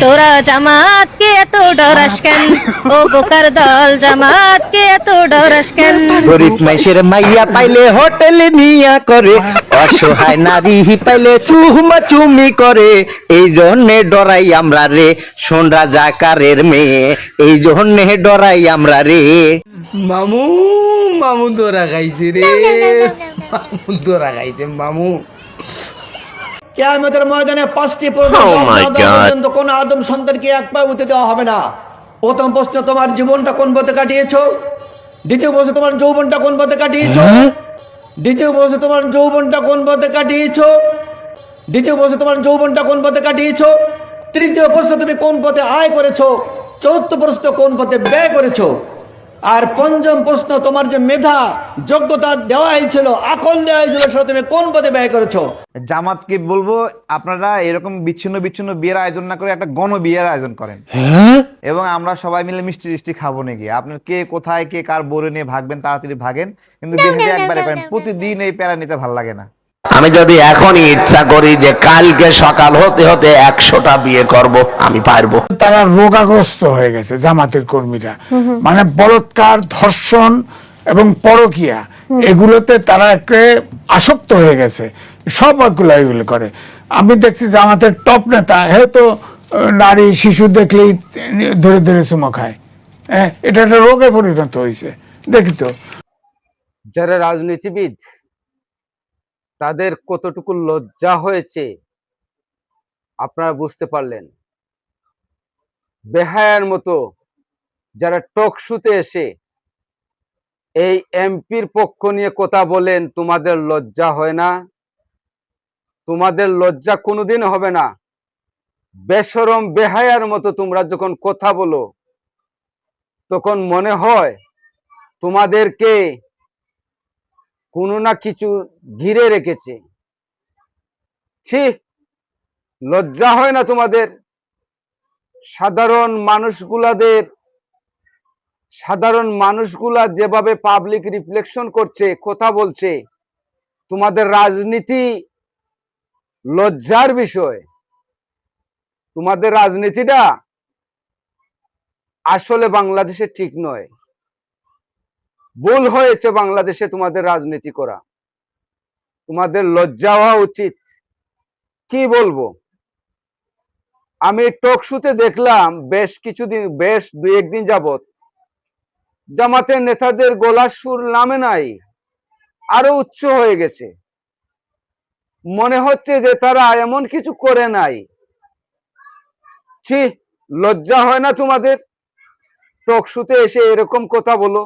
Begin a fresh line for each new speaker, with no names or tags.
তোরা জামাতকে এত ডরাস কেন? ও বোকার দল, জামাতকে এত ডরাস কেন?
গরিব মাইসের মাইয়া পাইলে হোটেলে নিয়া করে, অসহায় নারী পাইলে চুমা চুমি করে। এই জন্যে ডরাই আমরা রে, শোন রাজাকারের মেয়ে, এই জন্যে ডরাই আমরা রে।
মামু মামু তোরা খাইছে রে, মামু তোরা খাইছে মামু।
কিয়ামতের ময়দানে 5টি প্রশ্ন পর্যন্ত কোন আদম সন্তানকে এক পা উঠতে দেওয়া হবে না। প্রথম প্রশ্ন, তোমার জীবনটা কোন পথে কাটিয়েছো? দ্বিতীয় প্রশ্ন, তোমার যৌবনটা কোন পথে কাটিয়েছো? দ্বিতীয় প্রশ্ন, তোমার যৌবনটা কোন পথে কাটিয়েছো? দ্বিতীয় প্রশ্ন, তোমার যৌবনটা কোন পথে কাটিয়েছো? তৃতীয় প্রশ্ন, তুমি কোন পথে আয় করেছো? চতুর্থ প্রশ্ন, কোন পথে ব্যয় করেছো? আর পঞ্চম প্রশ্ন, তোমার যে মেধা যোগ্যতা দেওয়া হয়েছিল, আকল দেওয়া হয়েছিল, সেটা তুমি কোন পথে ব্যয় করেছো?
জামাতকে বলবো, আপনারা এরকম বিচ্ছিন্ন বিচ্ছিন্ন বিয়ের আয়োজন না করে একটা গণ বিয়ের আয়োজন করেন, এবং আমরা সবাই মিলে মিষ্টি টিষ্টি খাবো নাকি। আপনার কে কোথায় কে কার বোরে নিয়ে ভাগবেন, তাড়াতাড়ি ভাগেন, কিন্তু বিয়েটা একবারে করেন। প্রতিদিন এই প্যারা নিতে ভালো লাগে না।
আমি যদি এখনই ইচ্ছা করি যে কালকে সকাল হতে হতে 100টা বিয়ে করব, আমি পারবো।
তারা রোগাগ্রস্ত হয়ে গেছে জামাতের কর্মীরা, মানে বলৎকার, ধর্ষণ এবং পরকীয়া, এগুলোতে তারা আসক্ত হয়ে গেছে। সবগুলো এগুলো করে। আমি দেখছি জামাতের টপ নেতা হয়তো নারী শিশু দেখলেই ধরে ধরে চুমো খায়। এটা একটা রোগে পরিণত হয়েছে, দেখি তো।
যারা রাজনীতিবিদ, তাদের কতটুকু লজ্জা হয়েছে আপনারা বুঝতে পারলেন। বেহায়ার মতো যারা টক শুতে এসে এই এমপির পক্ষ নিয়ে কথা বলেন, তোমাদের লজ্জা হয় না? তোমাদের লজ্জা কোনোদিন হবে না। বেশরম বেহায়ার মতো তোমরা যখন কথা বলো, তখন মনে হয় তোমাদেরকে কোনো না কিছু ঘিরে রেখেছে। ছি, লজ্জা হয় না তোমাদের? সাধারণ মানুষগুলা যেভাবে পাবলিক রিফ্লেকশন করছে, কথা বলছে, তোমাদের রাজনীতি লজ্জার বিষয়। তোমাদের রাজনীতিটা আসলে বাংলাদেশে ঠিক নয়। ভুল হয়েছে বাংলাদেশে তোমাদের রাজনীতি করা। তোমাদের লজ্জা হওয়া উচিত। কি বলবো, আমি টক শুতে দেখলাম বেশ দুই একদিন যাবত জামাতের নেতাদের গলার সুর নামে নাই, আরো উচ্চ হয়ে গেছে। মনে হচ্ছে যে তারা এমন কিছু করে নাই। ছি, লজ্জা হয় না তোমাদের? টক শুতে এসে এরকম কথা বলো।